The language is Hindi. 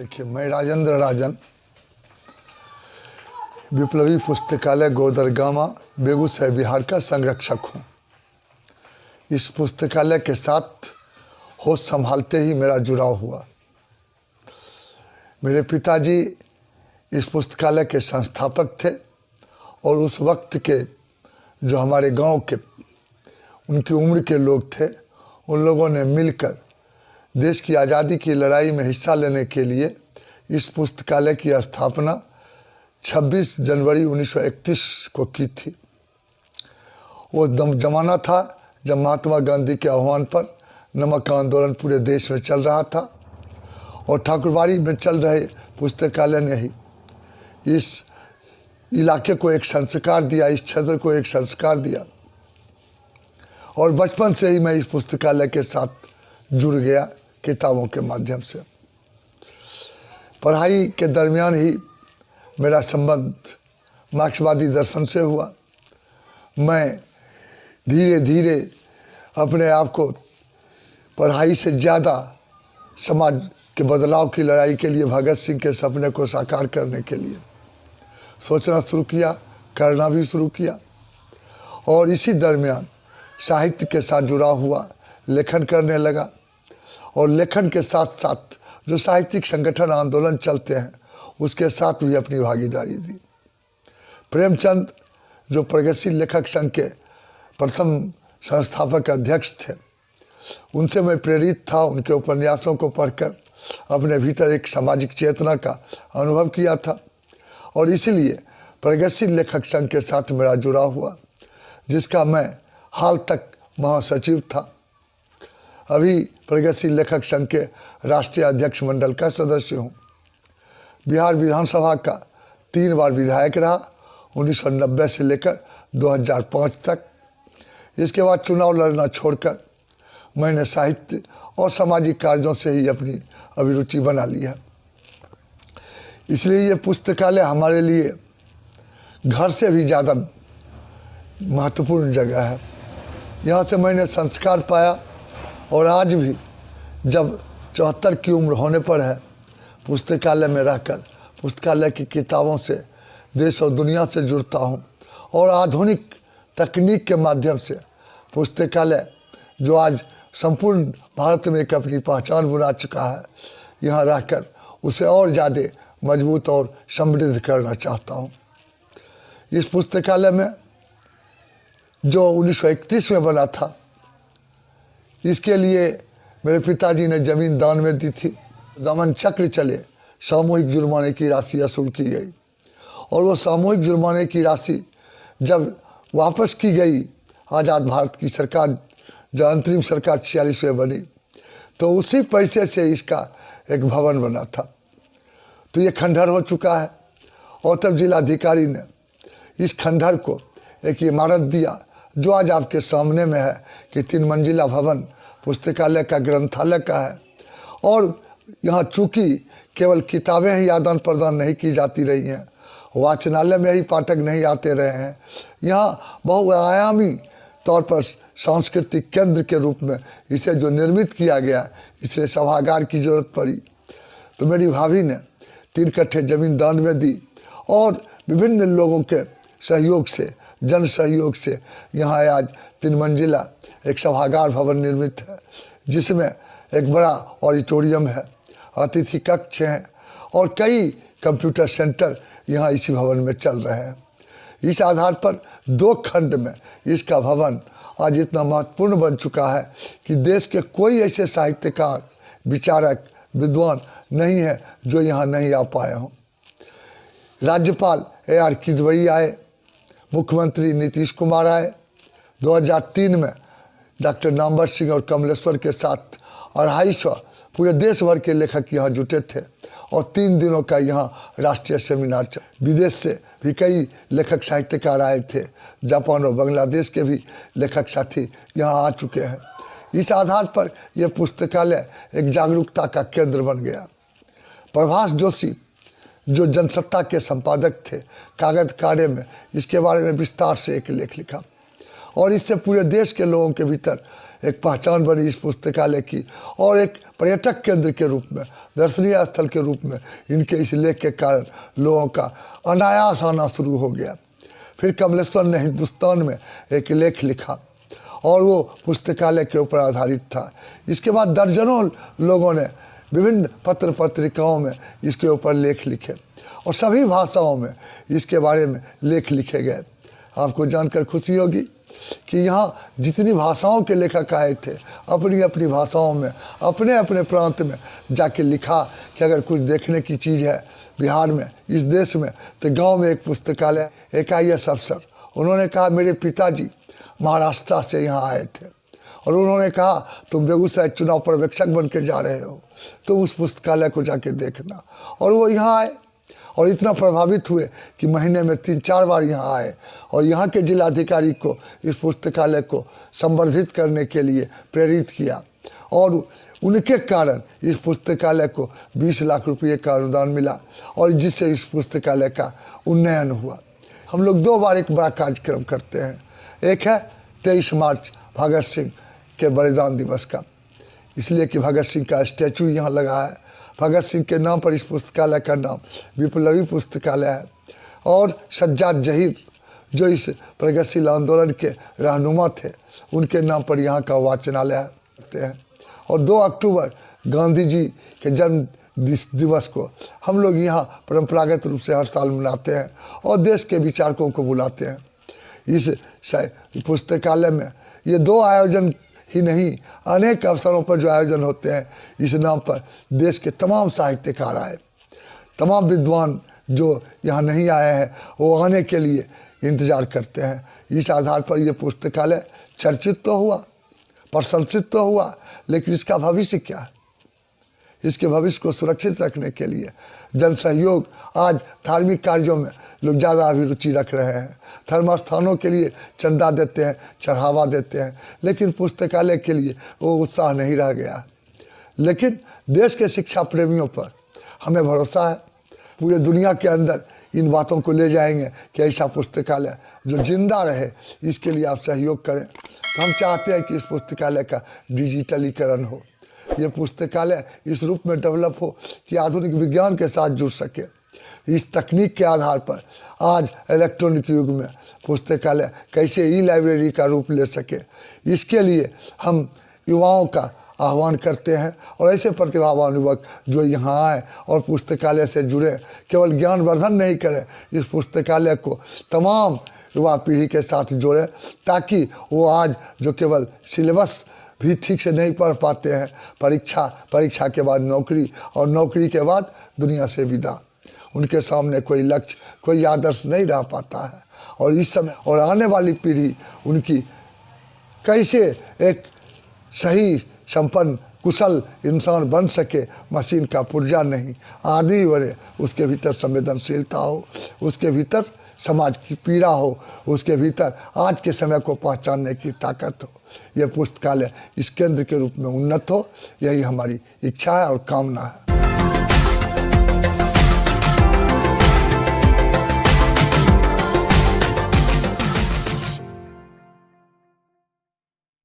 देखिए, मैं राजेंद्र राजन, विप्लवी पुस्तकालय गोदरगामा बेगूसराय बिहार का संरक्षक हूँ। इस पुस्तकालय के साथ होश संभालते ही मेरा जुड़ाव हुआ। मेरे पिताजी इस पुस्तकालय के संस्थापक थे और उस वक्त के जो हमारे गांव के उनकी उम्र के लोग थे, उन लोगों ने मिलकर देश की आज़ादी की लड़ाई में हिस्सा लेने के लिए इस पुस्तकालय की स्थापना 26 जनवरी 1931 को की थी। वो जमाना था जब महात्मा गांधी के आह्वान पर नमक का आंदोलन पूरे देश में चल रहा था और ठाकुरबाड़ी में चल रहे पुस्तकालय ने ही इस इलाके को एक संस्कार दिया, इस क्षेत्र को एक संस्कार दिया। और बचपन से ही मैं इस पुस्तकालय के साथ जुड़ गया किताबों के माध्यम से। पढ़ाई के दरमियान ही मेरा संबंध मार्क्सवादी दर्शन से हुआ। मैं धीरे धीरे अपने आप को पढ़ाई से ज़्यादा समाज के बदलाव की लड़ाई के लिए, भगत सिंह के सपने को साकार करने के लिए सोचना शुरू किया, करना भी शुरू किया। और इसी दरमियान साहित्य के साथ जुड़ा हुआ, लेखन करने लगा। और लेखन के साथ साथ जो साहित्यिक संगठन आंदोलन चलते हैं उसके साथ भी अपनी भागीदारी दी। प्रेमचंद जो प्रगतिशील लेखक संघ के प्रथम संस्थापक अध्यक्ष थे, उनसे मैं प्रेरित था। उनके उपन्यासों को पढ़कर अपने भीतर एक सामाजिक चेतना का अनुभव किया था और इसीलिए प्रगतिशील लेखक संघ के साथ मेरा जुड़ाव हुआ, जिसका मैं हाल तक महासचिव था। अभी प्रगतिशील लेखक संघ के राष्ट्रीय अध्यक्ष मंडल का सदस्य हूँ। बिहार विधानसभा का 3 बार विधायक रहा, 1990 से लेकर 2005 तक। इसके बाद चुनाव लड़ना छोड़कर मैंने साहित्य और सामाजिक कार्यों से ही अपनी अभिरुचि बना ली है। इसलिए ये पुस्तकालय हमारे लिए घर से भी ज़्यादा महत्वपूर्ण जगह है। यहाँ से मैंने संस्कार पाया और आज भी जब 74 की उम्र होने पर है, पुस्तकालय में रहकर पुस्तकालय की किताबों से देश और दुनिया से जुड़ता हूँ। और आधुनिक तकनीक के माध्यम से पुस्तकालय जो आज संपूर्ण भारत में एक अपनी पहचान बना चुका है, यहाँ रहकर उसे और ज़्यादा मजबूत और समृद्ध करना चाहता हूँ। इस पुस्तकालय में जो 1931 में बना था, इसके लिए मेरे पिताजी ने ज़मीन दान में दी थी। दमन चक्र चले, सामूहिक जुर्माने की राशि वसूल की गई और वो सामूहिक जुर्माने की राशि जब वापस की गई, आज़ाद भारत की सरकार जो अंतरिम सरकार 46 में बनी, तो उसी पैसे से इसका एक भवन बना था। तो ये खंडहर हो चुका है और तब जिलाधिकारी ने इस खंडहर को एक इमारत दिया जो आज आपके सामने में है कि 3 मंजिला भवन पुस्तकालय का, ग्रंथालय का है। और यहाँ चूँकि केवल किताबें ही आदान प्रदान नहीं की जाती रही हैं, वाचनालय में ही पाठक नहीं आते रहे हैं, यहाँ बहुआयामी तौर पर सांस्कृतिक केंद्र के रूप में इसे जो निर्मित किया गया, इसलिए सभागार की जरूरत पड़ी। तो मेरी भाभी ने 3 कट्ठे ज़मीन दान में दी और विभिन्न लोगों के सहयोग से, जन सहयोग से यहाँ आज 3 मंजिला एक सभागार भवन निर्मित है, जिसमें एक बड़ा ऑडिटोरियम है, अतिथि कक्ष हैं और कई कंप्यूटर सेंटर यहाँ इसी भवन में चल रहे हैं। इस आधार पर 2 खंड में इसका भवन आज इतना महत्वपूर्ण बन चुका है कि देश के कोई ऐसे साहित्यकार, विचारक, विद्वान नहीं है जो यहाँ नहीं आ पाए हों। राज्यपाल AR किदवई आए, मुख्यमंत्री नीतीश कुमार आए। 2003 में डॉक्टर नामवर सिंह और कमलेश्वर के साथ 250 पूरे देश भर के लेखक यहाँ जुटे थे और 3 दिनों का यहाँ राष्ट्रीय सेमिनार चला। विदेश से भी कई लेखक साहित्यकार आए थे, जापान और बांग्लादेश के भी लेखक साथी यहाँ आ चुके हैं। इस आधार पर यह पुस्तकालय एक जागरूकता का केंद्र बन गया। प्रभाष जोशी जो जनसत्ता के संपादक थे, कागज कारे में इसके बारे में विस्तार से एक लेख लिखा और इससे पूरे देश के लोगों के भीतर एक पहचान बनी इस पुस्तकालय की, और एक पर्यटक केंद्र के रूप में, दर्शनीय स्थल के रूप में इनके इस लेख के कारण लोगों का अनायास आना शुरू हो गया। फिर कमलेश्वर ने हिंदुस्तान में एक लेख लिखा और वो पुस्तकालय के ऊपर आधारित था। इसके बाद दर्जनों लोगों ने विभिन्न पत्र पत्रिकाओं में इसके ऊपर लेख लिखे और सभी भाषाओं में इसके बारे में लेख लिखे गए। आपको जानकर खुशी होगी कि यहाँ जितनी भाषाओं के लेखक आए थे, अपनी अपनी भाषाओं में अपने अपने प्रांत में जाके लिखा कि अगर कुछ देखने की चीज़ है बिहार में, इस देश में, तो गांव में एक पुस्तकालय। एक IAS अफसर, उन्होंने कहा मेरे पिताजी महाराष्ट्र से यहाँ आए थे और उन्होंने कहा तुम बेगूसराय चुनाव पर्यवेक्षक बन के जा रहे हो, तुम उस पुस्तकालय को जाके देखना। और वो यहाँ आए और इतना प्रभावित हुए कि महीने में 3-4 बार यहाँ आए और यहाँ के जिलाधिकारी को इस पुस्तकालय को संवर्धित करने के लिए प्रेरित किया और उनके कारण इस पुस्तकालय को 20 लाख रुपये का अनुदान मिला और जिससे इस पुस्तकालय का उन्नयन हुआ। हम लोग 2 बार एक बड़ा कार्यक्रम करते हैं। एक है 23 मार्च भगत सिंह के बलिदान दिवस का, इसलिए कि भगत सिंह का स्टैचू यहाँ लगा है। भगत सिंह के नाम पर इस पुस्तकालय का नाम विप्लवी पुस्तकालय है। और सज्जाद जहीर जो इस प्रगतिशील आंदोलन के रहनुमा थे, उनके नाम पर यहाँ का वाचनालय है। और 2 अक्टूबर गांधी जी के जन्म दिवस को हम लोग यहाँ परंपरागत रूप से हर साल मनाते हैं और देश के विचारकों को बुलाते हैं। इस पुस्तकालय में ये 2 आयोजन ही नहीं, अनेक अवसरों पर जो आयोजन होते हैं, इस नाम पर देश के तमाम साहित्यकार आए, तमाम विद्वान जो यहाँ नहीं आए हैं वो आने के लिए इंतज़ार करते हैं। इस आधार पर ये पुस्तकालय चर्चित तो हुआ, प्रशंसित तो हुआ, लेकिन इसका भविष्य क्या है? इसके भविष्य को सुरक्षित रखने के लिए जन सहयोग, आज धार्मिक कार्यों में लोग ज़्यादा अभिरुचि रख रहे हैं, धर्मस्थानों के लिए चंदा देते हैं, चढ़ावा देते हैं, लेकिन पुस्तकालय के लिए वो उत्साह नहीं रह गया। लेकिन देश के शिक्षा प्रेमियों पर हमें भरोसा है, पूरे दुनिया के अंदर इन बातों को ले जाएंगे कि ऐसा पुस्तकालय जो जिंदा रहे, इसके लिए आप सहयोग करें। हम चाहते हैं कि इस पुस्तकालय का डिजिटलीकरण हो, ये पुस्तकालय इस रूप में डेवलप हो कि आधुनिक विज्ञान के साथ जुड़ सके। इस तकनीक के आधार पर आज इलेक्ट्रॉनिक युग में पुस्तकालय कैसे ई-लाइब्रेरी का रूप ले सके, इसके लिए हम युवाओं का आह्वान करते हैं और ऐसे प्रतिभावान युवक जो यहाँ आए और पुस्तकालय से जुड़े, केवल ज्ञानवर्धन नहीं करें, इस पुस्तकालय को तमाम युवा पीढ़ी के साथ जोड़े, ताकि वो आज जो केवल सिलेबस भी ठीक से नहीं पढ़ पाते हैं, परीक्षा के बाद नौकरी और नौकरी के बाद दुनिया से विदा, उनके सामने कोई लक्ष्य, कोई आदर्श नहीं रह पाता है। और इस समय और आने वाली पीढ़ी उनकी कैसे एक सही, संपन्न, कुशल इंसान बन सके, मशीन का पुर्जा नहीं, आदि बने, उसके भीतर संवेदनशीलता हो, उसके भीतर समाज की पीड़ा हो, उसके भीतर आज के समय को पहचानने की ताकत हो। यह पुस्तकालय इस केंद्र के रूप में उन्नत हो, यही हमारी इच्छा है और कामना है।